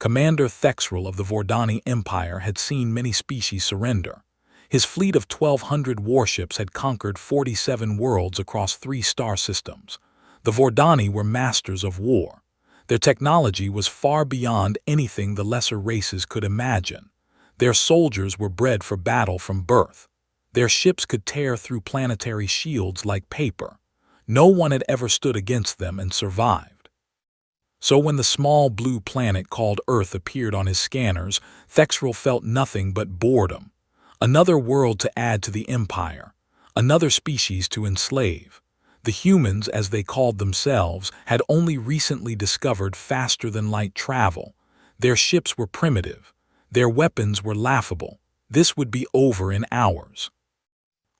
Commander Thexrel of the Vordani Empire had seen many species surrender. His fleet of 1,200 warships had conquered 47 worlds across 3 star systems. The Vordani were masters of war. Their technology was far beyond anything the lesser races could imagine. Their soldiers were bred for battle from birth. Their ships could tear through planetary shields like paper. No one had ever stood against them and survived. So when the small blue planet called Earth appeared on his scanners, Thexrel felt nothing but boredom. Another world to add to the empire. Another species to enslave. The humans, as they called themselves, had only recently discovered faster-than-light travel. Their ships were primitive. Their weapons were laughable. This would be over in hours.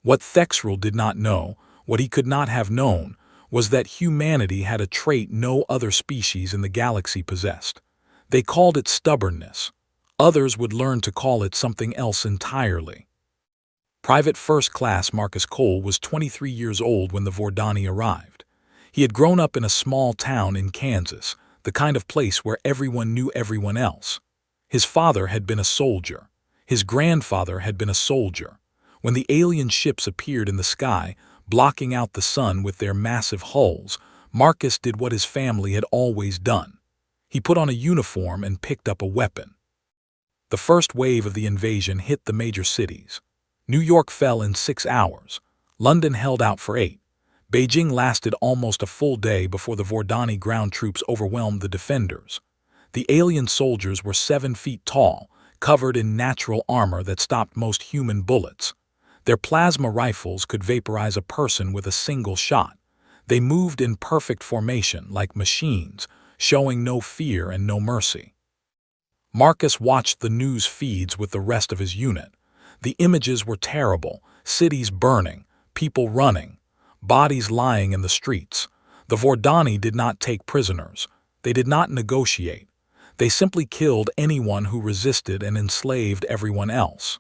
What Thexrel did not know, what he could not have known, was that humanity had a trait no other species in the galaxy possessed. They called it stubbornness. Others would learn to call it something else entirely. Private First Class Marcus Cole was 23 years old when the Vordani arrived. He had grown up in a small town in Kansas, the kind of place where everyone knew everyone else. His father had been a soldier. His grandfather had been a soldier. When the alien ships appeared in the sky, blocking out the sun with their massive hulls, Marcus did what his family had always done. He put on a uniform and picked up a weapon. The first wave of the invasion hit the major cities. New York fell in 6 hours. London held out for 8. Beijing lasted almost a full day before the Vordani ground troops overwhelmed the defenders. The alien soldiers were 7 feet tall, covered in natural armor that stopped most human bullets. Their plasma rifles could vaporize a person with a single shot. They moved in perfect formation like machines, showing no fear and no mercy. Marcus watched the news feeds with the rest of his unit. The images were terrible, cities burning, people running, bodies lying in the streets. The Vordani did not take prisoners. They did not negotiate. They simply killed anyone who resisted and enslaved everyone else.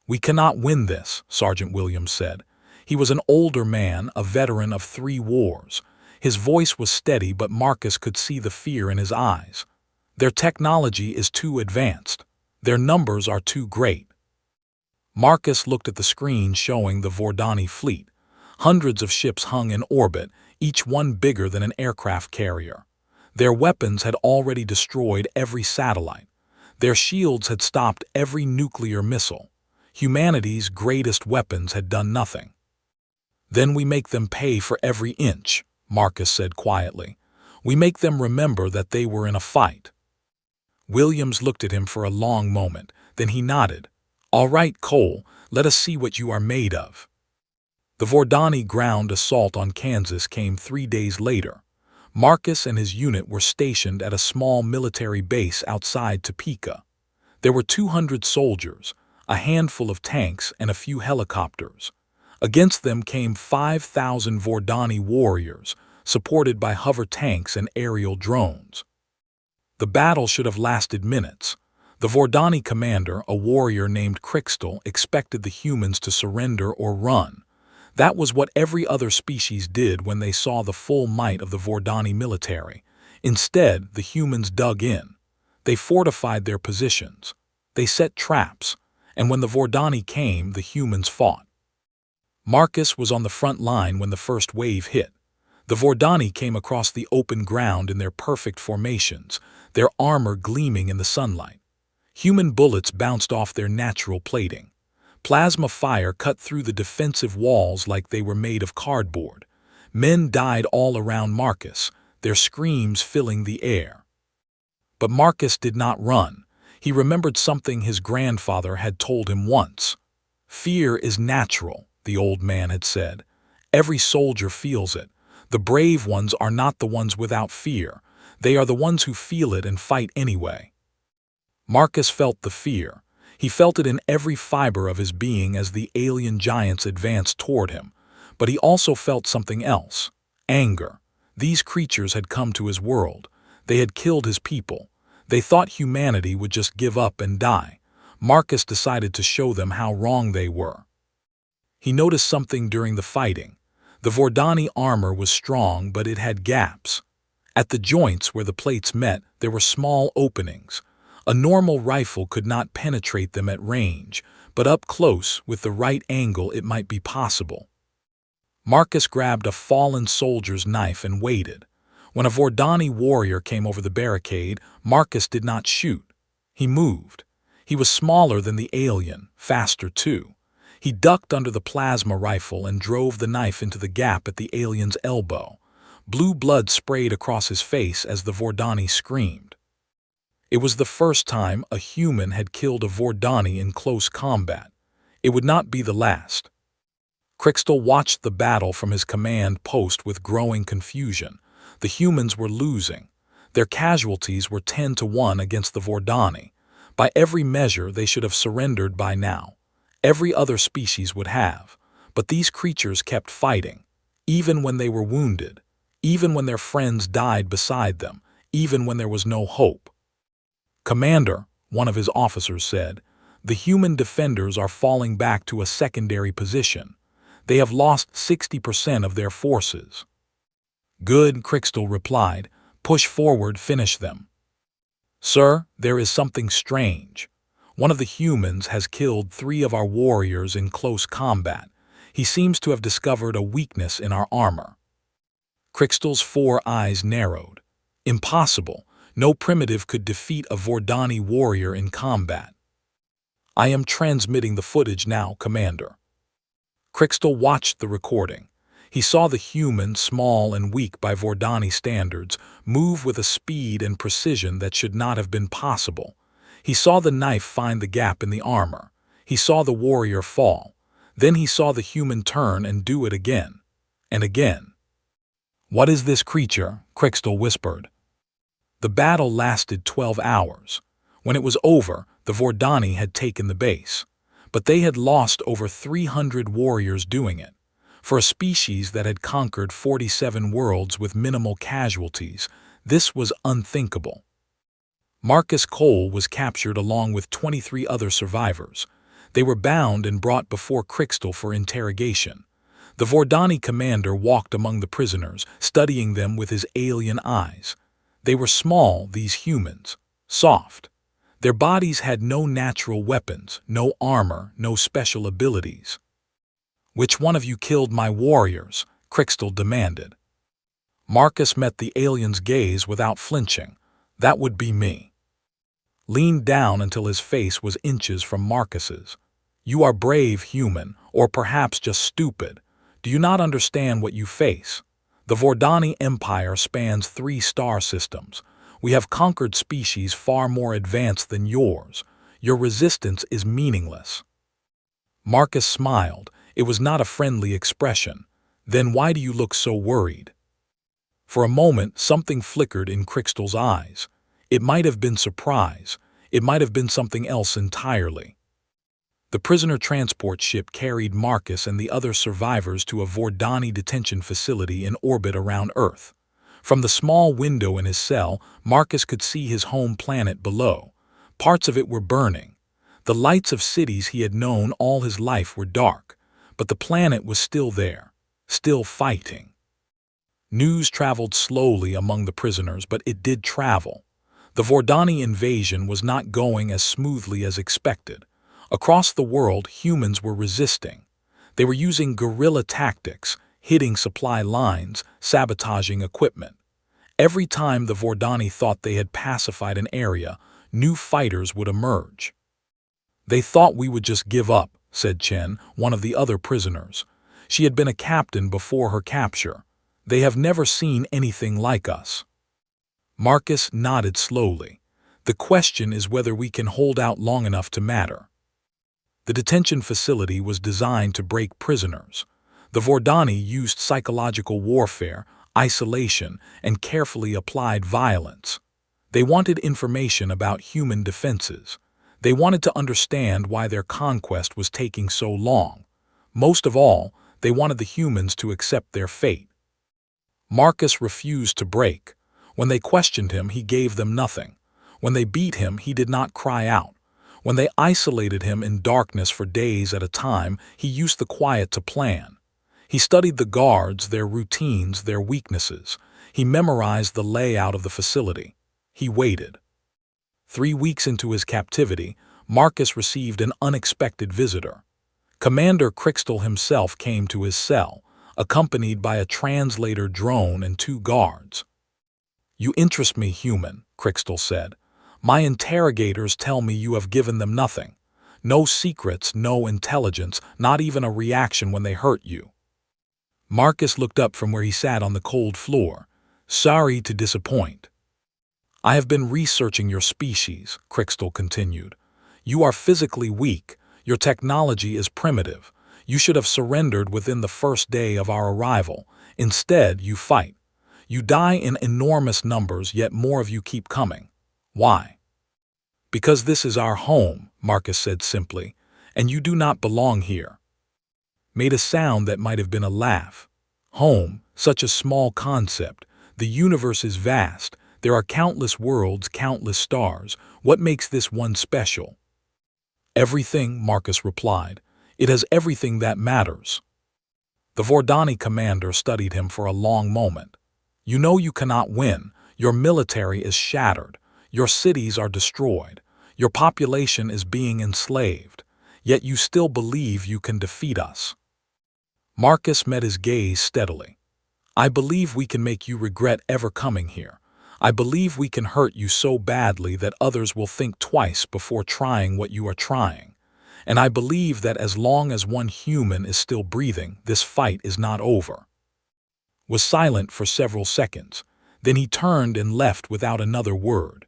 "We cannot win this," Sergeant Williams said. He was an older man, a veteran of 3 wars. His voice was steady, but Marcus could see the fear in his eyes. "Their technology is too advanced. Their numbers are too great." Marcus looked at the screen showing the Vordani fleet. Hundreds of ships hung in orbit, each one bigger than an aircraft carrier. Their weapons had already destroyed every satellite. Their shields had stopped every nuclear missile. Humanity's greatest weapons had done nothing. "Then we make them pay for every inch," Marcus said quietly. "We make them remember that they were in a fight." Williams looked at him for a long moment, then he nodded. "All right, Cole, let us see what you are made of." The Vordani ground assault on Kansas came 3 days later. Marcus and his unit were stationed at a small military base outside Topeka. There were 200 soldiers, a handful of tanks, and a few helicopters. Against them came 5,000 Vordani warriors, supported by hover tanks and aerial drones. The battle should have lasted minutes. The Vordani commander, a warrior named Crixtal, expected the humans to surrender or run. That was what every other species did when they saw the full might of the Vordani military. Instead, the humans dug in. They fortified their positions. They set traps. And when the Vordani came, the humans fought. Marcus was on the front line when the first wave hit. The Vordani came across the open ground in their perfect formations, their armor gleaming in the sunlight. Human bullets bounced off their natural plating. Plasma fire cut through the defensive walls like they were made of cardboard. Men died all around Marcus, their screams filling the air. But Marcus did not run. He remembered something his grandfather had told him once. "Fear is natural," the old man had said. "Every soldier feels it. The brave ones are not the ones without fear. They are the ones who feel it and fight anyway." Marcus felt the fear. He felt it in every fiber of his being as the alien giants advanced toward him. But he also felt something else. Anger. These creatures had come to his world. They had killed his people. They thought humanity would just give up and die. Marcus decided to show them how wrong they were. He noticed something during the fighting. The Vordani armor was strong, but it had gaps. At the joints where the plates met, there were small openings. A normal rifle could not penetrate them at range, but up close, with the right angle, it might be possible. Marcus grabbed a fallen soldier's knife and waited. When a Vordani warrior came over the barricade, Marcus did not shoot. He moved. He was smaller than the alien, faster too. He ducked under the plasma rifle and drove the knife into the gap at the alien's elbow. Blue blood sprayed across his face as the Vordani screamed. It was the first time a human had killed a Vordani in close combat. It would not be the last. Crystal watched the battle from his command post with growing confusion. The humans were losing. Their casualties were 10-1 against the Vordani. By every measure, they should have surrendered by now. Every other species would have. But these creatures kept fighting, even when they were wounded, even when their friends died beside them, even when there was no hope. "Commander," one of his officers said, "the human defenders are falling back to a secondary position. They have lost 60% of their forces." "Good," Crystal replied. "Push forward, finish them." "Sir, there is something strange. One of the humans has killed 3 of our warriors in close combat. He seems to have discovered a weakness in our armor." Crystal's 4 eyes narrowed. Impossible. No primitive could defeat a Vordani warrior in combat. "I am transmitting the footage now, Commander." Crystal watched the recording. He saw the human, small and weak by Vordani standards, move with a speed and precision that should not have been possible. He saw the knife find the gap in the armor. He saw the warrior fall. Then he saw the human turn and do it again. And again. "What is this creature?" Crystal whispered. The battle lasted 12 hours. When it was over, the Vordani had taken the base. But they had lost over 300 warriors doing it. For a species that had conquered 47 worlds with minimal casualties, this was unthinkable. Marcus Cole was captured along with 23 other survivors. They were bound and brought before Crystal for interrogation. The Vordani commander walked among the prisoners, studying them with his alien eyes. They were small, these humans, soft. Their bodies had no natural weapons, no armor, no special abilities. "Which one of you killed my warriors?" Crystal demanded. Marcus met the alien's gaze without flinching. "That would be me." Leaned down until his face was inches from Marcus's. "You are brave, human, or perhaps just stupid. Do you not understand what you face? The Vordani Empire spans 3 star systems. We have conquered species far more advanced than yours. Your resistance is meaningless." Marcus smiled. It was not a friendly expression. "Then why do you look so worried?" For a moment, something flickered in Crystal's eyes. It might have been surprise. It might have been something else entirely. The prisoner transport ship carried Marcus and the other survivors to a Vordani detention facility in orbit around Earth. From the small window in his cell, Marcus could see his home planet below. Parts of it were burning. The lights of cities he had known all his life were dark, but the planet was still there, still fighting. News traveled slowly among the prisoners, but it did travel. The Vordani invasion was not going as smoothly as expected. Across the world, humans were resisting. They were using guerrilla tactics, hitting supply lines, sabotaging equipment. Every time the Vordani thought they had pacified an area, new fighters would emerge. "They thought we would just give up," said Chen, one of the other prisoners. She had been a captain before her capture. "They have never seen anything like us." Marcus nodded slowly. "The question is whether we can hold out long enough to matter." The detention facility was designed to break prisoners. The Vordani used psychological warfare, isolation, and carefully applied violence. They wanted information about human defenses. They wanted to understand why their conquest was taking so long. Most of all, they wanted the humans to accept their fate. Marcus refused to break. When they questioned him, he gave them nothing. When they beat him, he did not cry out. When they isolated him in darkness for days at a time, he used the quiet to plan. He studied the guards, their routines, their weaknesses. He memorized the layout of the facility. He waited. 3 weeks into his captivity, Marcus received an unexpected visitor. Commander Crixtal himself came to his cell, accompanied by a translator drone and 2 guards. "You interest me, human," Crixtal said. "My interrogators tell me you have given them nothing. No secrets, no intelligence, not even a reaction when they hurt you." Marcus looked up from where he sat on the cold floor. "Sorry to disappoint." "I have been researching your species," Crixtal continued. "You are physically weak. Your technology is primitive. You should have surrendered within the first day of our arrival. Instead, you fight. You die in enormous numbers, yet more of you keep coming. Why?" "Because this is our home," Marcus said simply, "and you do not belong here." Made a sound that might have been a laugh. Home, such a small concept. The universe is vast. There are countless worlds, countless stars. What makes this one special? "Everything," Marcus replied. "It has everything that matters." The Vordani commander studied him for a long moment. "You know you cannot win. Your military is shattered. Your cities are destroyed. Your population is being enslaved. Yet you still believe you can defeat us." Marcus met his gaze steadily. "I believe we can make you regret ever coming here. I believe we can hurt you so badly that others will think twice before trying what you are trying. And I believe that as long as one human is still breathing, this fight is not over." Was silent for several seconds. Then he turned and left without another word.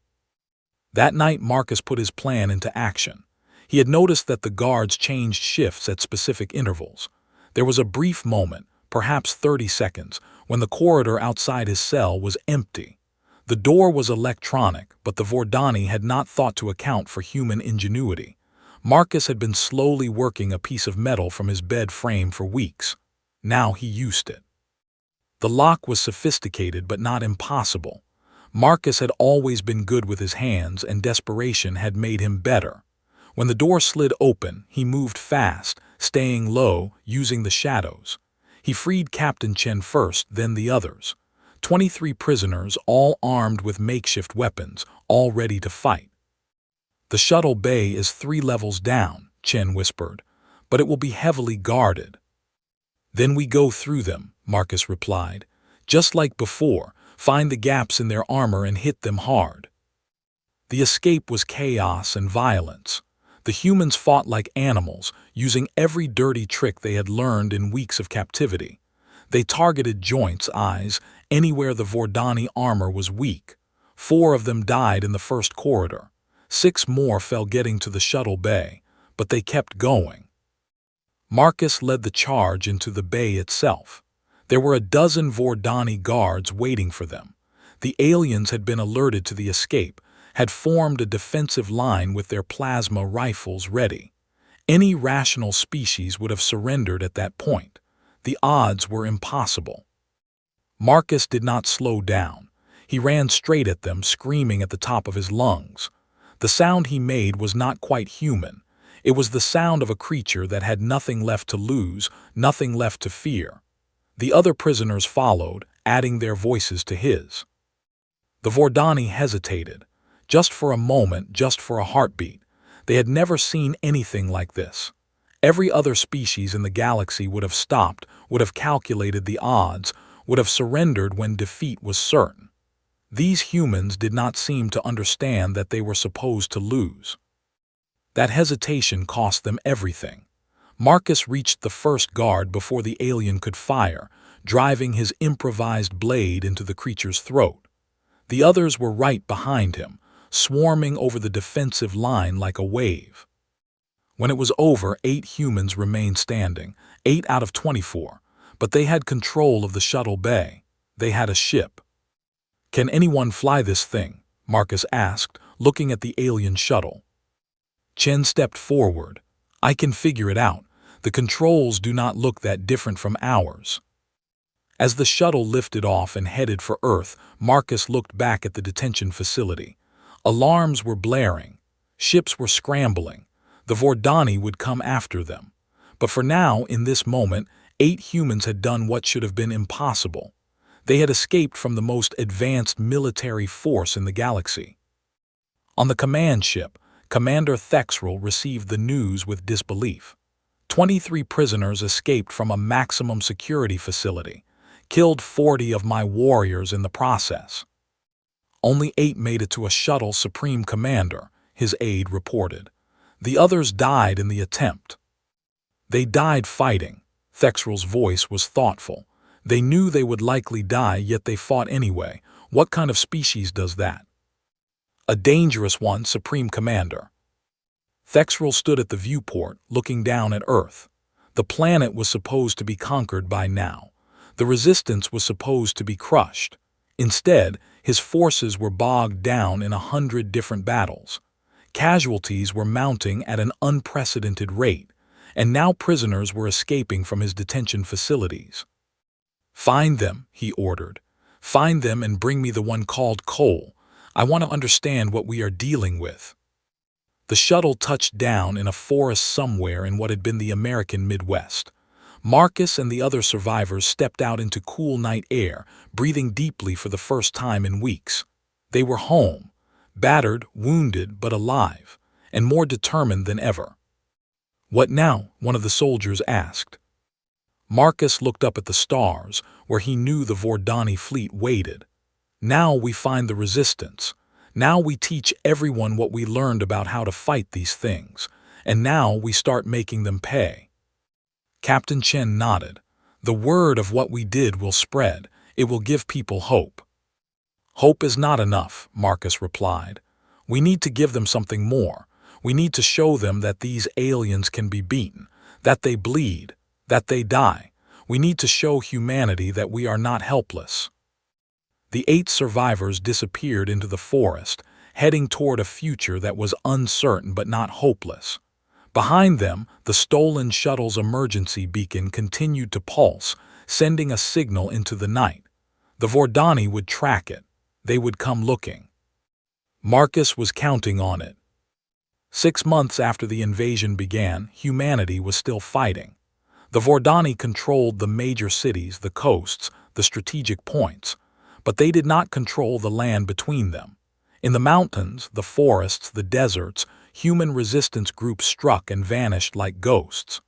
That night Marcus put his plan into action. He had noticed that the guards changed shifts at specific intervals. There was a brief moment, perhaps 30 seconds, when the corridor outside his cell was empty. The door was electronic, but the Vordani had not thought to account for human ingenuity. Marcus had been slowly working a piece of metal from his bed frame for weeks. Now he used it. The lock was sophisticated but not impossible. Marcus had always been good with his hands, and desperation had made him better. When the door slid open, he moved fast, staying low, using the shadows. He freed Captain Chen first, then the others. 23 prisoners, all armed with makeshift weapons, all ready to fight. "The shuttle bay is 3 levels down," Chen whispered, "but it will be heavily guarded." "Then we go through them," Marcus replied. "Just like before, find the gaps in their armor and hit them hard." The escape was chaos and violence. The humans fought like animals, using every dirty trick they had learned in weeks of captivity. They targeted joints, eyes, anywhere the Vordani armor was weak. 4 of them died in the first corridor. 6 more fell getting to the shuttle bay, but they kept going. Marcus led the charge into the bay itself. There were a dozen Vordani guards waiting for them. The aliens had been alerted to the escape, had formed a defensive line with their plasma rifles ready. Any rational species would have surrendered at that point. The odds were impossible. Marcus did not slow down. He ran straight at them, screaming at the top of his lungs. The sound he made was not quite human. It was the sound of a creature that had nothing left to lose, nothing left to fear. The other prisoners followed, adding their voices to his. The Vordani hesitated. Just for a moment, just for a heartbeat. They had never seen anything like this. Every other species in the galaxy would have stopped, would have calculated the odds, would have surrendered when defeat was certain. These humans did not seem to understand that they were supposed to lose. That hesitation cost them everything. Marcus reached the first guard before the alien could fire, driving his improvised blade into the creature's throat. The others were right behind him, swarming over the defensive line like a wave. When it was over, 8 humans remained standing, 8 out of 24, but they had control of the shuttle bay. They had a ship. "Can anyone fly this thing?" Marcus asked, looking at the alien shuttle. Chen stepped forward. "I can figure it out. The controls do not look that different from ours." As the shuttle lifted off and headed for Earth, Marcus looked back at the detention facility. Alarms were blaring. Ships were scrambling. The Vordani would come after them. But for now, in this moment, 8 humans had done what should have been impossible. They had escaped from the most advanced military force in the galaxy. On the command ship, Commander Thexrel received the news with disbelief. 23 prisoners escaped from a maximum security facility, killed 40 of my warriors in the process. Only 8 made it to a shuttle, Supreme Commander, his aide reported. The others died in the attempt. They died fighting. Thexrel's voice was thoughtful. They knew they would likely die, yet they fought anyway. What kind of species does that? A dangerous one, Supreme Commander. Thexrel stood at the viewport, looking down at Earth. The planet was supposed to be conquered by now. The resistance was supposed to be crushed. Instead, his forces were bogged down in 100 different battles. Casualties were mounting at an unprecedented rate, and now prisoners were escaping from his detention facilities. "Find them," he ordered. "Find them and bring me the one called Cole. I want to understand what we are dealing with." The shuttle touched down in a forest somewhere in what had been the American Midwest. Marcus and the other survivors stepped out into cool night air, breathing deeply for the first time in weeks. They were home, battered, wounded, but alive, and more determined than ever. "What now?" one of the soldiers asked. Marcus looked up at the stars, where he knew the Vordani fleet waited. "Now we find the resistance. Now we teach everyone what we learned about how to fight these things, and now we start making them pay." Captain Chen nodded. "The word of what we did will spread. It will give people hope." "Hope is not enough," Marcus replied. "We need to give them something more. We need to show them that these aliens can be beaten, that they bleed, that they die. We need to show humanity that we are not helpless." The 8 survivors disappeared into the forest, heading toward a future that was uncertain but not hopeless. Behind them, the stolen shuttle's emergency beacon continued to pulse, sending a signal into the night. The Vordani would track it. They would come looking. Marcus was counting on it. 6 months after the invasion began, humanity was still fighting. The Vordani controlled the major cities, the coasts, the strategic points, but they did not control the land between them. In the mountains, the forests, the deserts, human resistance groups struck and vanished like ghosts.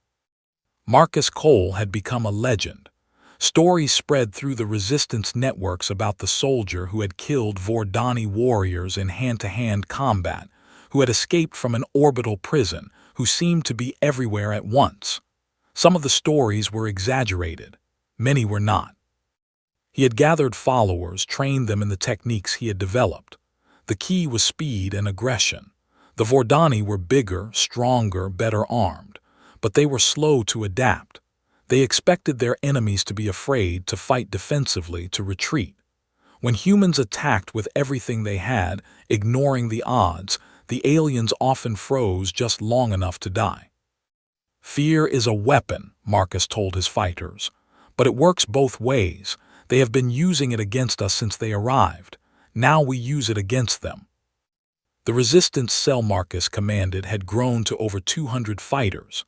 Marcus Cole had become a legend. Stories spread through the resistance networks about the soldier who had killed Vordani warriors in hand-to-hand combat, who had escaped from an orbital prison, who seemed to be everywhere at once. Some of the stories were exaggerated. Many were not. He had gathered followers, trained them in the techniques he had developed. The key was speed and aggression. The Vordani were bigger, stronger, better armed, but they were slow to adapt. They expected their enemies to be afraid, to fight defensively, to retreat. When humans attacked with everything they had, ignoring the odds, the aliens often froze just long enough to die. "Fear is a weapon," Marcus told his fighters, "but it works both ways. They have been using it against us since they arrived. Now we use it against them." The resistance cell Marcus commanded had grown to over 200 fighters.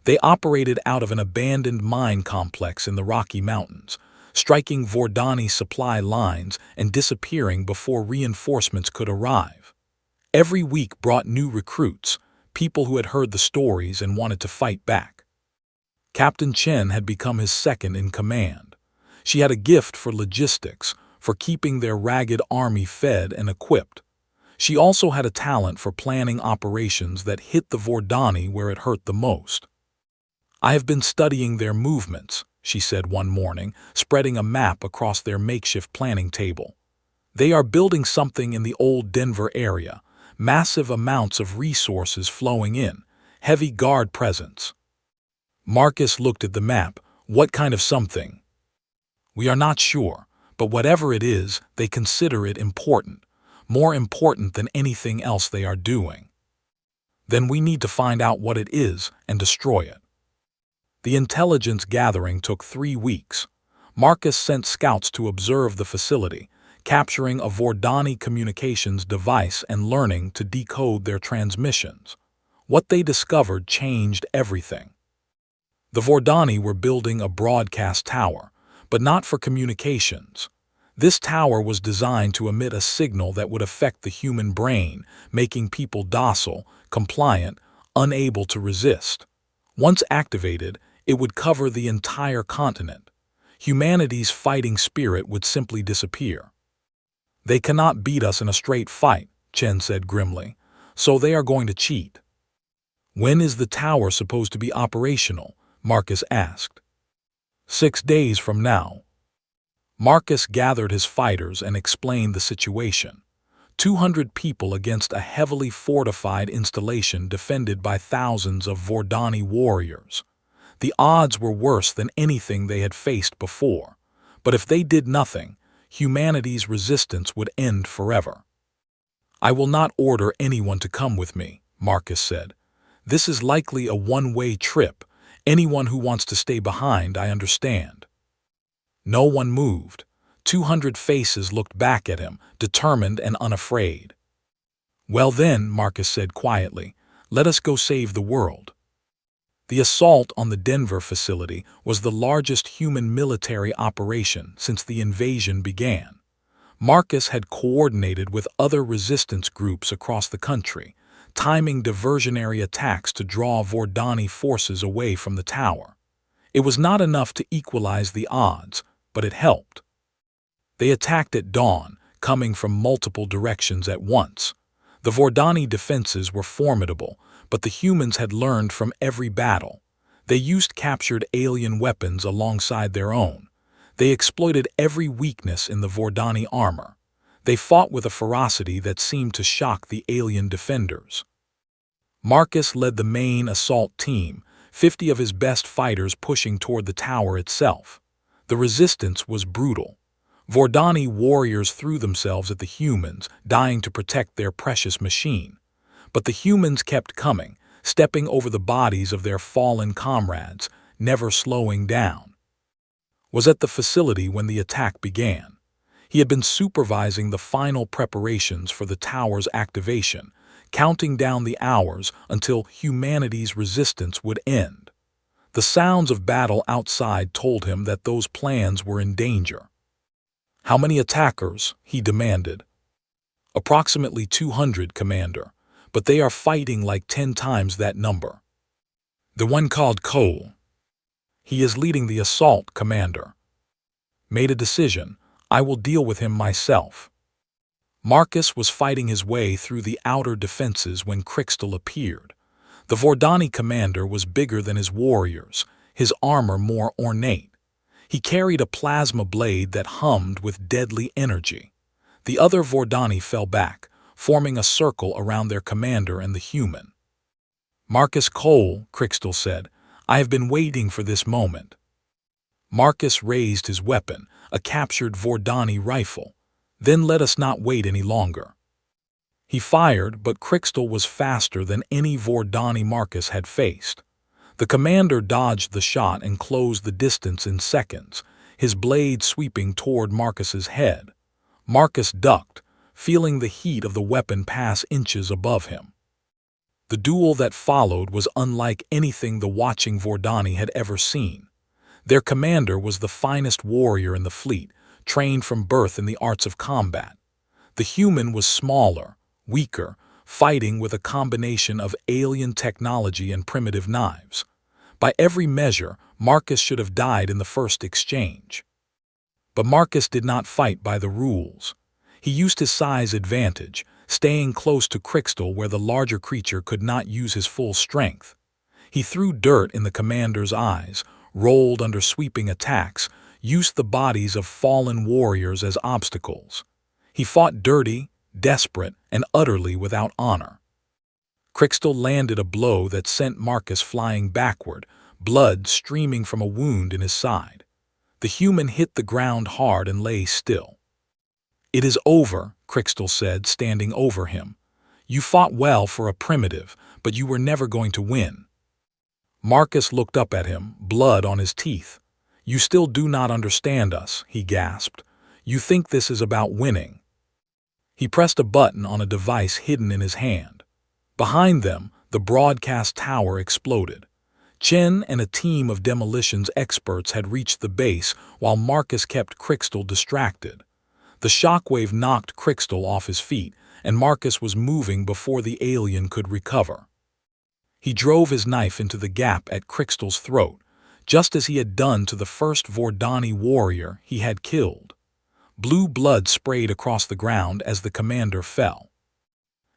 They operated out of an abandoned mine complex in the Rocky Mountains, striking Vordani supply lines and disappearing before reinforcements could arrive. Every week brought new recruits, people who had heard the stories and wanted to fight back. Captain Chen had become his second in command. She had a gift for logistics, for keeping their ragged army fed and equipped. She also had a talent for planning operations that hit the Vordani where it hurt the most. "I have been studying their movements," she said one morning, spreading a map across their makeshift planning table. "They are building something in the old Denver area, massive amounts of resources flowing in, heavy guard presence." Marcus looked at the map. "What kind of something?" "We are not sure, but whatever it is, they consider it important, more important than anything else they are doing. Then we need to find out what it is and destroy it." The intelligence gathering took 3 weeks. Marcus sent scouts to observe the facility, capturing a Vordani communications device and learning to decode their transmissions. What they discovered changed everything. The Vordani were building a broadcast tower, but not for communications. This tower was designed to emit a signal that would affect the human brain, making people docile, compliant, unable to resist. Once activated, it would cover the entire continent. Humanity's fighting spirit would simply disappear. "They cannot beat us in a straight fight," Chen said grimly, "so they are going to cheat." "When is the tower supposed to be operational?" Marcus asked. 6 days from now." Marcus gathered his fighters and explained the situation. 200 people against a heavily fortified installation defended by thousands of Vordani warriors. The odds were worse than anything they had faced before, but if they did nothing, humanity's resistance would end forever. "I will not order anyone to come with me," Marcus said. "This is likely a one-way trip. Anyone who wants to stay behind, I understand." No one moved. 200 faces looked back at him, determined and unafraid. "Well then," Marcus said quietly, "let us go save the world." The assault on the Denver facility was the largest human military operation since the invasion began. Marcus had coordinated with other resistance groups across the country, timing diversionary attacks to draw Vordani forces away from the tower. It was not enough to equalize the odds, but it helped. They attacked at dawn, coming from multiple directions at once. The Vordani defenses were formidable, but the humans had learned from every battle. They used captured alien weapons alongside their own. They exploited every weakness in the Vordani armor. They fought with a ferocity that seemed to shock the alien defenders. Marcus led the main assault team, 50 of his best fighters pushing toward the tower itself. The resistance was brutal. Vordani warriors threw themselves at the humans, dying to protect their precious machine. But the humans kept coming, stepping over the bodies of their fallen comrades, never slowing down. Was at the facility when the attack began. He had been supervising the final preparations for the tower's activation, counting down the hours until humanity's resistance would end. The sounds of battle outside told him that those plans were in danger. "How many attackers?" he demanded. "Approximately 200, Commander, but they are fighting like 10 times that number." "The one called Cole." "He is leading the assault, Commander." "Made a decision. I will deal with him myself." Marcus was fighting his way through the outer defenses when Crystal appeared. The Vordani commander was bigger than his warriors, his armor more ornate. He carried a plasma blade that hummed with deadly energy. The other Vordani fell back, forming a circle around their commander and the human. "Marcus Cole," Crystal said, "I have been waiting for this moment." Marcus raised his weapon, a captured Vordani rifle. "Then let us not wait any longer." He fired, but Crystal was faster than any Vordani Marcus had faced. The commander dodged the shot and closed the distance in seconds, his blade sweeping toward Marcus's head. Marcus ducked, feeling the heat of the weapon pass inches above him. The duel that followed was unlike anything the watching Vordani had ever seen. Their commander was the finest warrior in the fleet, trained from birth in the arts of combat. The human was smaller, weaker, fighting with a combination of alien technology and primitive knives. By every measure, Marcus should have died in the first exchange. But Marcus did not fight by the rules. He used his size advantage, staying close to Crystal where the larger creature could not use his full strength. He threw dirt in the commander's eyes, rolled under sweeping attacks, used the bodies of fallen warriors as obstacles. He fought dirty, desperate, and utterly without honor. Crystal landed a blow that sent Marcus flying backward, blood streaming from a wound in his side. The human hit the ground hard and lay still. "It is over," Crystal said, standing over him. "You fought well for a primitive, but you were never going to win." Marcus looked up at him, blood on his teeth. "You still do not understand us," he gasped. "You think this is about winning." He pressed a button on a device hidden in his hand. Behind them, the broadcast tower exploded. Chen and a team of demolitions experts had reached the base while Marcus kept Crystal distracted. The shockwave knocked Crystal off his feet, and Marcus was moving before the alien could recover. He drove his knife into the gap at Crystal's throat, just as he had done to the first Vordani warrior he had killed. Blue blood sprayed across the ground as the commander fell.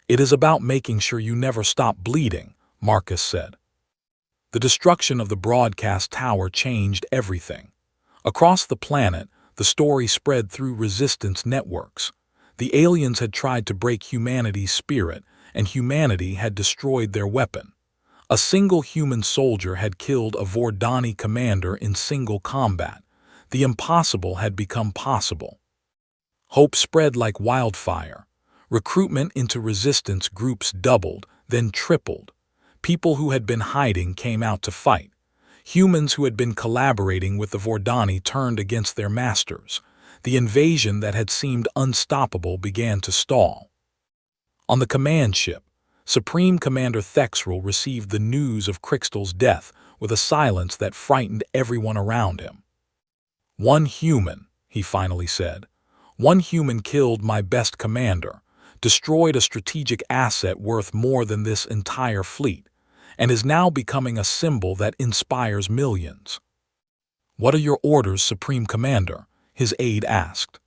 "It is about making sure you never stop bleeding," Marcus said. The destruction of the broadcast tower changed everything. Across the planet, the story spread through resistance networks. The aliens had tried to break humanity's spirit, and humanity had destroyed their weapon. A single human soldier had killed a Vordani commander in single combat. The impossible had become possible. Hope spread like wildfire. Recruitment into resistance groups doubled, then tripled. People who had been hiding came out to fight. Humans who had been collaborating with the Vordani turned against their masters. The invasion that had seemed unstoppable began to stall. On the command ship, Supreme Commander Thexrel received the news of Crystal's death with a silence that frightened everyone around him. "One human," he finally said. "One human killed my best commander, destroyed a strategic asset worth more than this entire fleet, and is now becoming a symbol that inspires millions." "What are your orders, Supreme Commander?" his aide asked.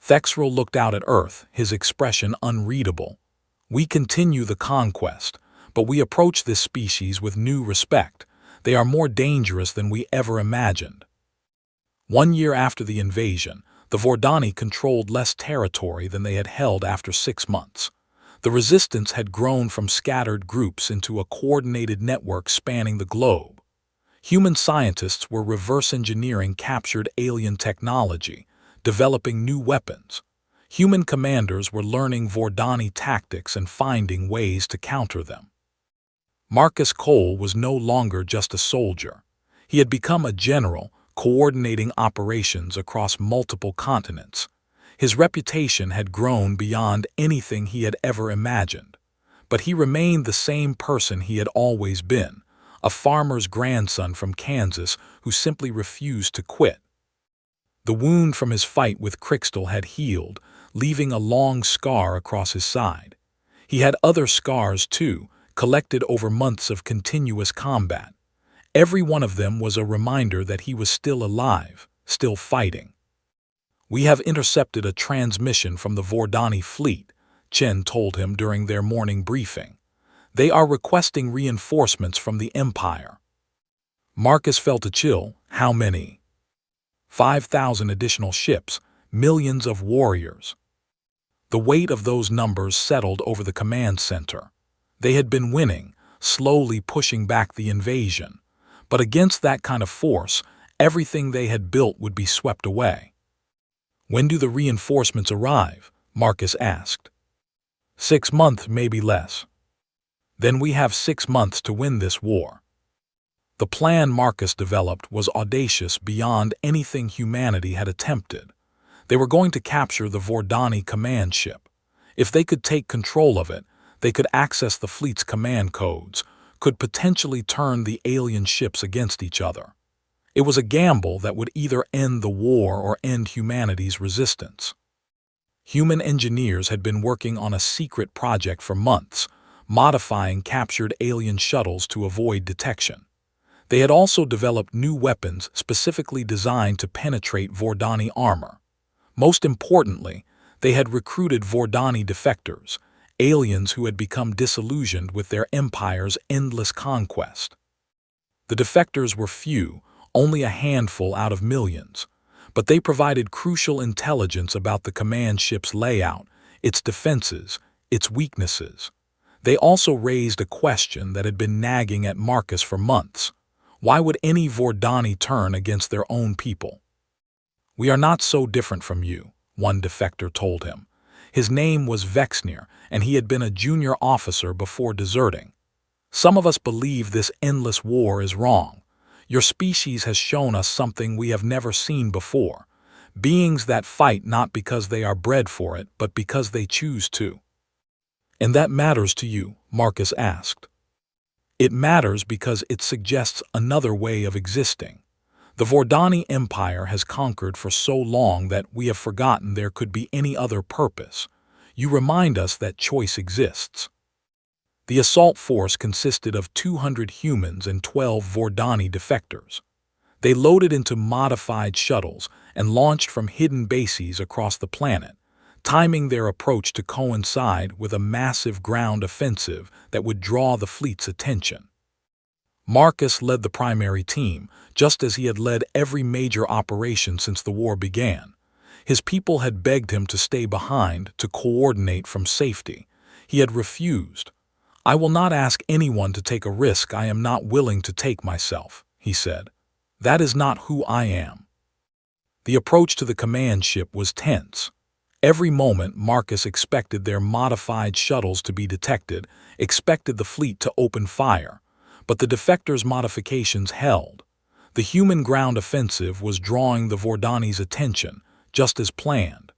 Thexrel looked out at Earth, his expression unreadable. "We continue the conquest, but we approach this species with new respect. They are more dangerous than we ever imagined." 1 year after the invasion, the Vordani controlled less territory than they had held after 6 months. The resistance had grown from scattered groups into a coordinated network spanning the globe. Human scientists were reverse engineering captured alien technology, developing new weapons. Human commanders were learning Vordani tactics and finding ways to counter them. Marcus Cole was no longer just a soldier. He had become a general, coordinating operations across multiple continents. His reputation had grown beyond anything he had ever imagined. But he remained the same person he had always been, a farmer's grandson from Kansas who simply refused to quit. The wound from his fight with Crystal had healed, leaving a long scar across his side. He had other scars too, collected over months of continuous combat. Every one of them was a reminder that he was still alive, still fighting. "We have intercepted a transmission from the Vordani fleet," Chen told him during their morning briefing. "They are requesting reinforcements from the Empire." Marcus felt a chill. How many? 5,000 additional ships, millions of warriors. The weight of those numbers settled over the command center. They had been winning, slowly pushing back the invasion. But against that kind of force, everything they had built would be swept away. "When do the reinforcements arrive?" Marcus asked. 6 months, maybe less." "Then we have 6 months to win this war." The plan Marcus developed was audacious beyond anything humanity had attempted. They were going to capture the Vordani command ship. If they could take control of it, they could access the fleet's command codes, could potentially turn the alien ships against each other. It was a gamble that would either end the war or end humanity's resistance. Human engineers had been working on a secret project for months, modifying captured alien shuttles to avoid detection. They had also developed new weapons specifically designed to penetrate Vordani armor. Most importantly, they had recruited Vordani defectors, aliens who had become disillusioned with their empire's endless conquest. The defectors were few, only a handful out of millions, but they provided crucial intelligence about the command ship's layout, its defenses, its weaknesses. They also raised a question that had been nagging at Marcus for months. Why would any Vordani turn against their own people? "We are not so different from you," one defector told him. His name was Vexnir, and he had been a junior officer before deserting. "Some of us believe this endless war is wrong. Your species has shown us something we have never seen before. Beings that fight not because they are bred for it, but because they choose to." "And that matters to you?" Marcus asked. It matters because it suggests another way of existing. The Vordani Empire has conquered for so long that we have forgotten there could be any other purpose. You remind us that choice exists. The assault force consisted of 200 humans and 12 Vordani defectors. They loaded into modified shuttles and launched from hidden bases across the planet, timing their approach to coincide with a massive ground offensive that would draw the fleet's attention. Marcus led the primary team, just as he had led every major operation since the war began. His people had begged him to stay behind to coordinate from safety. He had refused. "I will not ask anyone to take a risk I am not willing to take myself," he said. "That is not who I am." The approach to the command ship was tense. Every moment Marcus expected their modified shuttles to be detected, expected the fleet to open fire. But the defectors' modifications held. The human ground offensive was drawing the Vordani's attention, just as planned.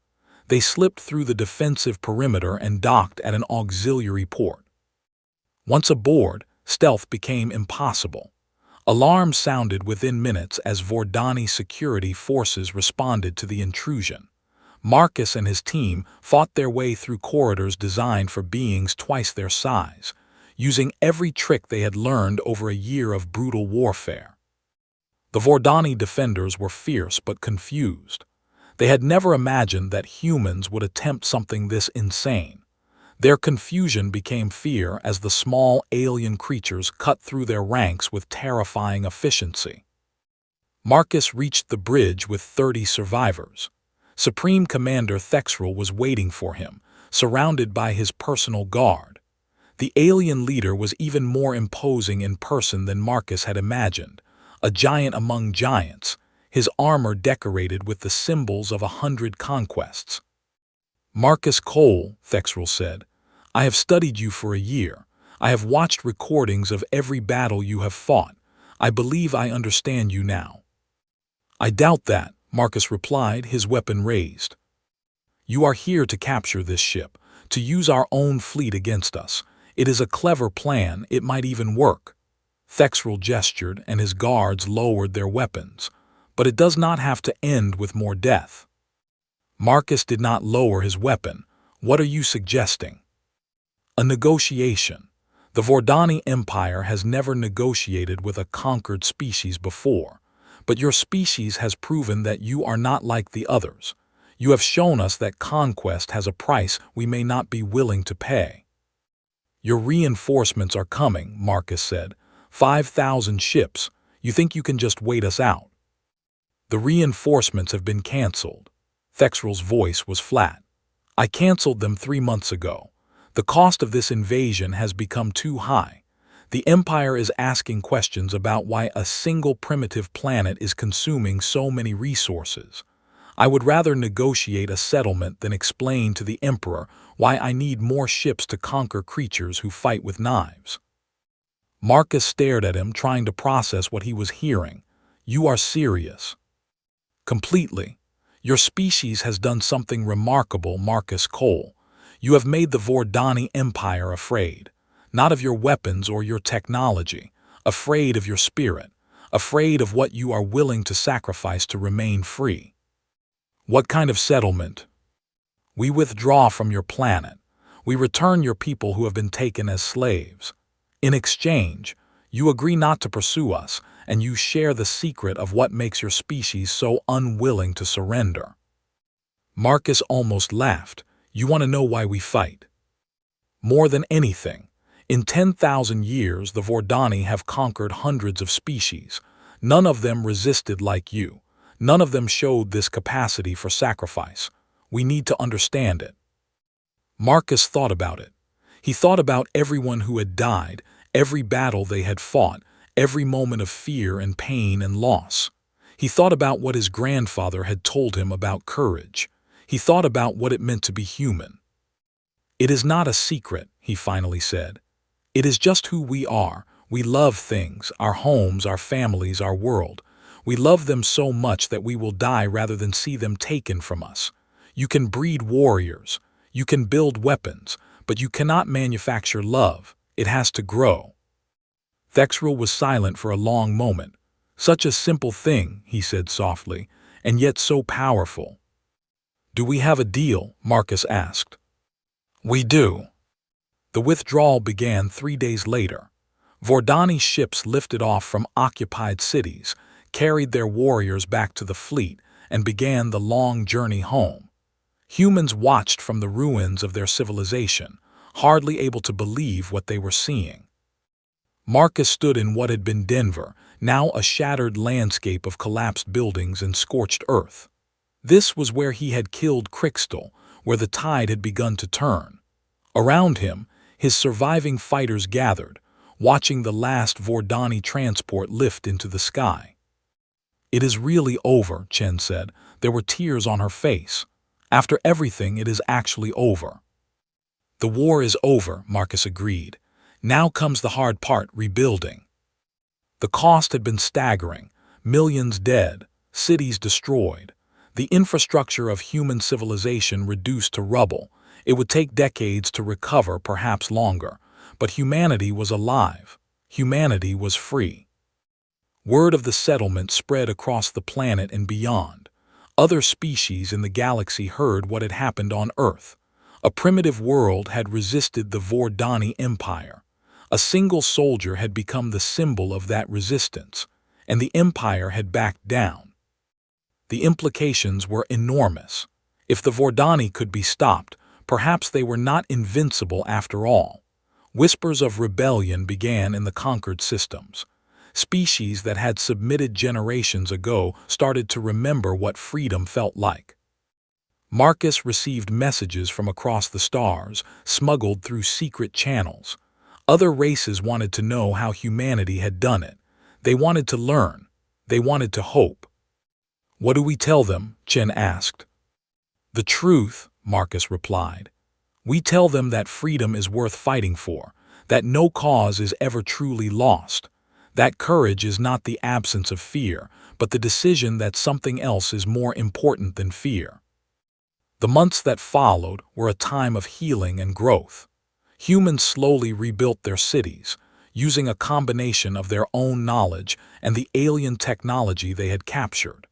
They slipped through the defensive perimeter and docked at an auxiliary port. Once aboard, stealth became impossible. Alarms sounded within minutes as Vordani security forces responded to the intrusion. Marcus and his team fought their way through corridors designed for beings twice their size, using every trick they had learned over a year of brutal warfare. The Vordani defenders were fierce but confused. They had never imagined that humans would attempt something this insane. Their confusion became fear as the small alien creatures cut through their ranks with terrifying efficiency. Marcus reached the bridge with 30 survivors. Supreme Commander Thexrel was waiting for him, surrounded by his personal guard. The alien leader was even more imposing in person than Marcus had imagined, a giant among giants, his armor decorated with the symbols of 100 conquests. "Marcus Cole," Thexrel said, "I have studied you for a year. I have watched recordings of every battle you have fought. I believe I understand you now." "I doubt that," Marcus replied, his weapon raised. "You are here to capture this ship, to use our own fleet against us. It is a clever plan, it might even work." Thexrel gestured, and his guards lowered their weapons. "But it does not have to end with more death." Marcus did not lower his weapon. "What are you suggesting?" "A negotiation. The Vordani Empire has never negotiated with a conquered species before. But your species has proven that you are not like the others. You have shown us that conquest has a price we may not be willing to pay." "Your reinforcements are coming," Marcus said. 5,000 ships. You think you can just wait us out?" "The reinforcements have been cancelled." Thexrel's voice was flat. "I cancelled them 3 months ago. The cost of this invasion has become too high. The Empire is asking questions about why a single primitive planet is consuming so many resources. I would rather negotiate a settlement than explain to the Emperor why I need more ships to conquer creatures who fight with knives." Marcus stared at him, trying to process what he was hearing. "You are serious?" "Completely. Your species has done something remarkable, Marcus Cole. You have made the Vordani Empire afraid. Not of your weapons or your technology, afraid of your spirit, afraid of what you are willing to sacrifice to remain free." "What kind of settlement?" "We withdraw from your planet. We return your people who have been taken as slaves. In exchange, you agree not to pursue us, and you share the secret of what makes your species so unwilling to surrender." Marcus almost laughed. "You want to know why we fight?" "More than anything. In 10,000 years, the Vordani have conquered hundreds of species. None of them resisted like you. None of them showed this capacity for sacrifice. We need to understand it." Marcus thought about it. He thought about everyone who had died, every battle they had fought, every moment of fear and pain and loss. He thought about what his grandfather had told him about courage. He thought about what it meant to be human. "It is not a secret," he finally said. "It is just who we are. We love things, our homes, our families, our world. We love them so much that we will die rather than see them taken from us. You can breed warriors. You can build weapons, but you cannot manufacture love. It has to grow." Thexrel was silent for a long moment. "Such a simple thing," he said softly, "and yet so powerful." "Do we have a deal?" Marcus asked. "We do." The withdrawal began 3 days later. Vordani ships lifted off from occupied cities, carried their warriors back to the fleet, and began the long journey home. Humans watched from the ruins of their civilization, hardly able to believe what they were seeing. Marcus stood in what had been Denver, now a shattered landscape of collapsed buildings and scorched earth. This was where he had killed Crixtal, where the tide had begun to turn. Around him, his surviving fighters gathered, watching the last Vordani transport lift into the sky. "It is really over," Chen said. There were tears on her face. "After everything, it is actually over." "The war is over," Marcus agreed. "Now comes the hard part, rebuilding." The cost had been staggering. Millions dead, cities destroyed, the infrastructure of human civilization reduced to rubble. It would take decades to recover, perhaps longer, but humanity was alive. Humanity was free. Word of the settlement spread across the planet and beyond. Other species in the galaxy heard what had happened on Earth. A primitive world had resisted the Vordani Empire. A single soldier had become the symbol of that resistance, and the Empire had backed down. The implications were enormous. If the Vordani could be stopped, perhaps they were not invincible after all. Whispers of rebellion began in the conquered systems. Species that had submitted generations ago started to remember what freedom felt like. Marcus received messages from across the stars, smuggled through secret channels. Other races wanted to know how humanity had done it. They wanted to learn. They wanted to hope. "What do we tell them?" Chen asked. "The truth," Marcus replied. "We tell them that freedom is worth fighting for, that no cause is ever truly lost, that courage is not the absence of fear, but the decision that something else is more important than fear." The months that followed were a time of healing and growth. Humans slowly rebuilt their cities, using a combination of their own knowledge and the alien technology they had captured.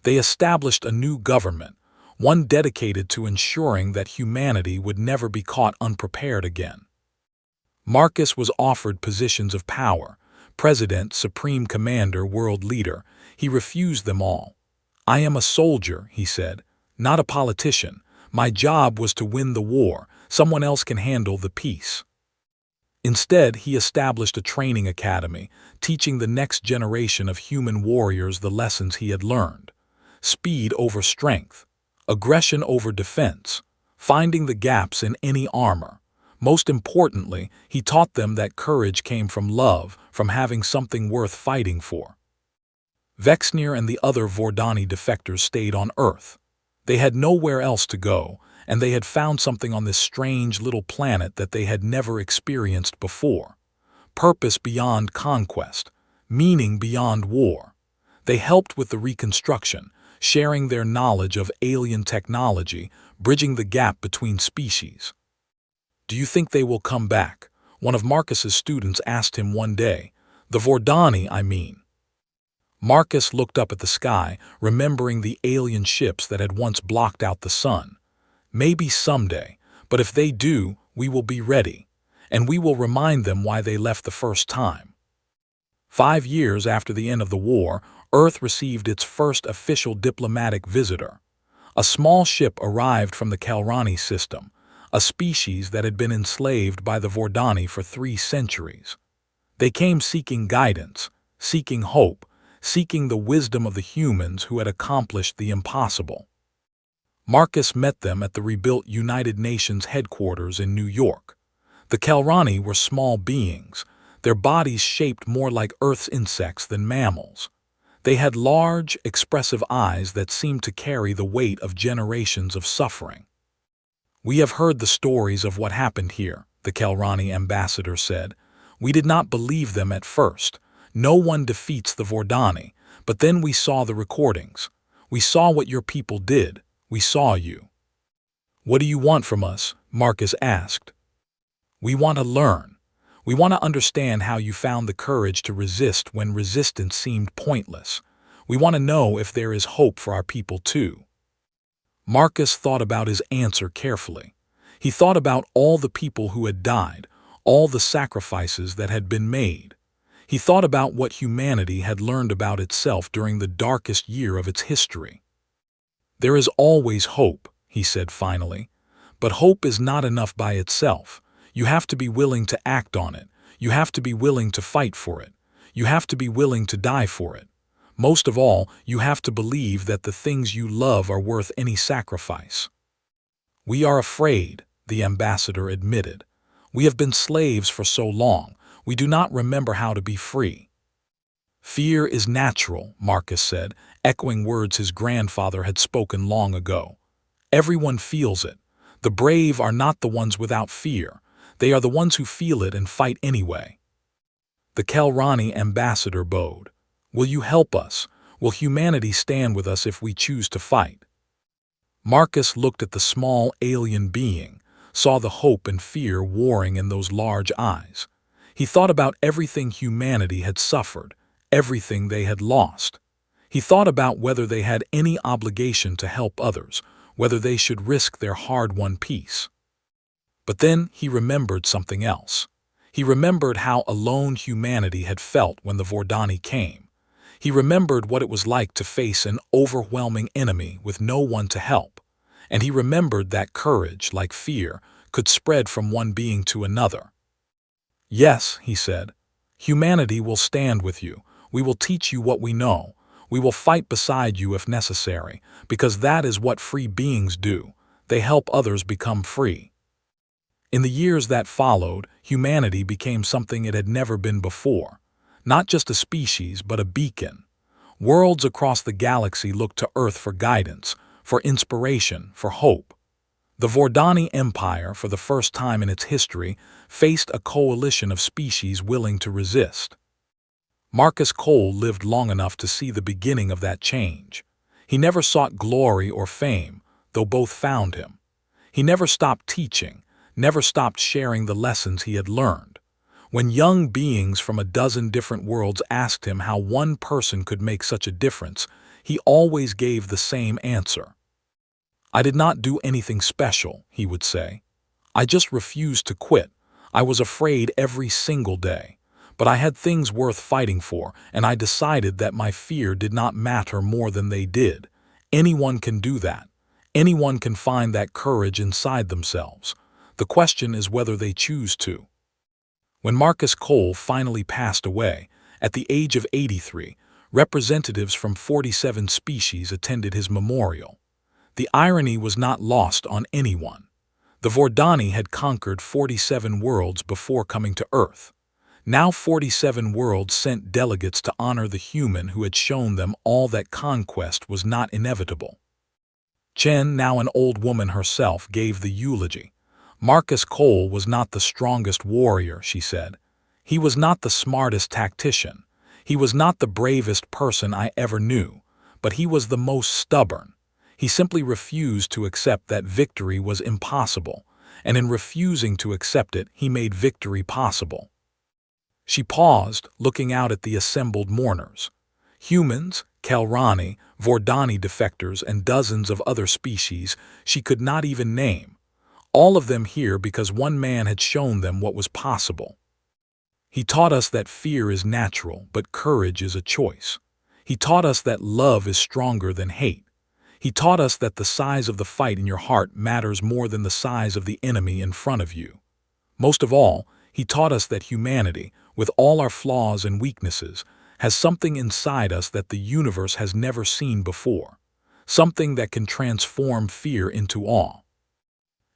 They established a new government, one dedicated to ensuring that humanity would never be caught unprepared again. Marcus was offered positions of power: president, supreme commander, world leader. He refused them all. "I am a soldier," he said, "not a politician. My job was to win the war. Someone else can handle the peace." Instead, he established a training academy, teaching the next generation of human warriors the lessons he had learned. Speed over strength, aggression over defense, finding the gaps in any armor. Most importantly, he taught them that courage came from love, from having something worth fighting for. Vexnir and the other Vordani defectors stayed on Earth. They had nowhere else to go, and they had found something on this strange little planet that they had never experienced before. Purpose beyond conquest, meaning beyond war. They helped with the reconstruction, sharing their knowledge of alien technology, bridging the gap between species. "Do you think they will come back?" one of Marcus's students asked him one day. "The Vordani, I mean." Marcus looked up at the sky, remembering the alien ships that had once blocked out the sun. "Maybe someday, but if they do, we will be ready, and we will remind them why they left the first time." 5 years after the end of the war, Earth received its first official diplomatic visitor. A small ship arrived from the Kalrani system, a species that had been enslaved by the Vordani for 3 centuries. They came seeking guidance, seeking hope, seeking the wisdom of the humans who had accomplished the impossible. Marcus met them at the rebuilt United Nations headquarters in New York. The Kalrani were small beings, their bodies shaped more like Earth's insects than mammals. They had large, expressive eyes that seemed to carry the weight of generations of suffering. "We have heard the stories of what happened here," the Kalrani ambassador said. "We did not believe them at first. No one defeats the Vordani, but then we saw the recordings. We saw what your people did. We saw you." "What do you want from us?" Marcus asked. "We want to learn. We want to understand how you found the courage to resist when resistance seemed pointless. We want to know if there is hope for our people too." Marcus thought about his answer carefully. He thought about all the people who had died, all the sacrifices that had been made. He thought about what humanity had learned about itself during the darkest year of its history. "There is always hope," he said finally. "But hope is not enough by itself. You have to be willing to act on it. You have to be willing to fight for it. You have to be willing to die for it. Most of all, you have to believe that the things you love are worth any sacrifice." "We are afraid," the ambassador admitted. "We have been slaves for so long, we do not remember how to be free." "Fear is natural," Marcus said, echoing words his grandfather had spoken long ago. "Everyone feels it. The brave are not the ones without fear. They are the ones who feel it and fight anyway." The Kelrani ambassador bowed. "Will you help us? Will humanity stand with us if we choose to fight?" Marcus looked at the small alien being, saw the hope and fear warring in those large eyes. He thought about everything humanity had suffered, everything they had lost. He thought about whether they had any obligation to help others, whether they should risk their hard-won peace. But then he remembered something else. He remembered how alone humanity had felt when the Vordani came. He remembered what it was like to face an overwhelming enemy with no one to help. And he remembered that courage, like fear, could spread from one being to another. "Yes," he said, "humanity will stand with you. We will teach you what we know. We will fight beside you if necessary, because that is what free beings do. They help others become free." In the years that followed, humanity became something it had never been before. Not just a species, but a beacon. Worlds across the galaxy looked to Earth for guidance, for inspiration, for hope. The Vordani Empire, for the first time in its history, faced a coalition of species willing to resist. Marcus Cole lived long enough to see the beginning of that change. He never sought glory or fame, though both found him. He never stopped teaching, never stopped sharing the lessons he had learned. When young beings from a dozen different worlds asked him how one person could make such a difference, he always gave the same answer. "I did not do anything special," he would say. "I just refused to quit. I was afraid every single day. But I had things worth fighting for, and I decided that my fear did not matter more than they did. Anyone can do that. Anyone can find that courage inside themselves. The question is whether they choose to." When Marcus Cole finally passed away, at the age of 83, representatives from 47 species attended his memorial. The irony was not lost on anyone. The Vordani had conquered 47 worlds before coming to Earth. Now 47 worlds sent delegates to honor the human who had shown them all that conquest was not inevitable. Chen, now an old woman herself, gave the eulogy. "Marcus Cole was not the strongest warrior," she said. "He was not the smartest tactician. He was not the bravest person I ever knew, but he was the most stubborn. He simply refused to accept that victory was impossible, and in refusing to accept it, he made victory possible." She paused, looking out at the assembled mourners. Humans, Kelrani, Vordani defectors, and dozens of other species she could not even name. All of them here because one man had shown them what was possible. He taught us that fear is natural, but courage is a choice. He taught us that love is stronger than hate. He taught us that the size of the fight in your heart matters more than the size of the enemy in front of you. Most of all, he taught us that humanity, with all our flaws and weaknesses, has something inside us that the universe has never seen before, something that can transform fear into awe.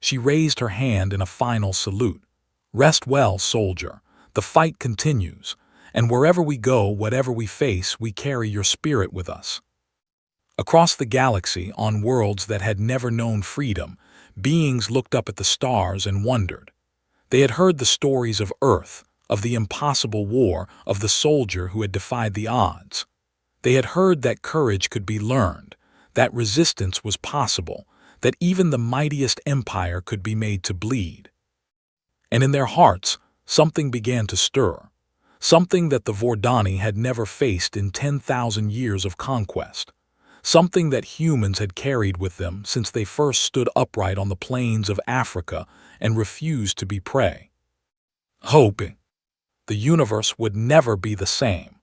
She raised her hand in a final salute. "Rest well, soldier. The fight continues, and wherever we go, whatever we face, we carry your spirit with us." Across the galaxy, on worlds that had never known freedom, beings looked up at the stars and wondered. They had heard the stories of Earth, of the impossible war, of the soldier who had defied the odds. They had heard that courage could be learned, that resistance was possible, that even the mightiest empire could be made to bleed. And in their hearts, something began to stir, something that the Vordani had never faced in 10,000 years of conquest, something that humans had carried with them since they first stood upright on the plains of Africa and refused to be prey. Hoping the universe would never be the same.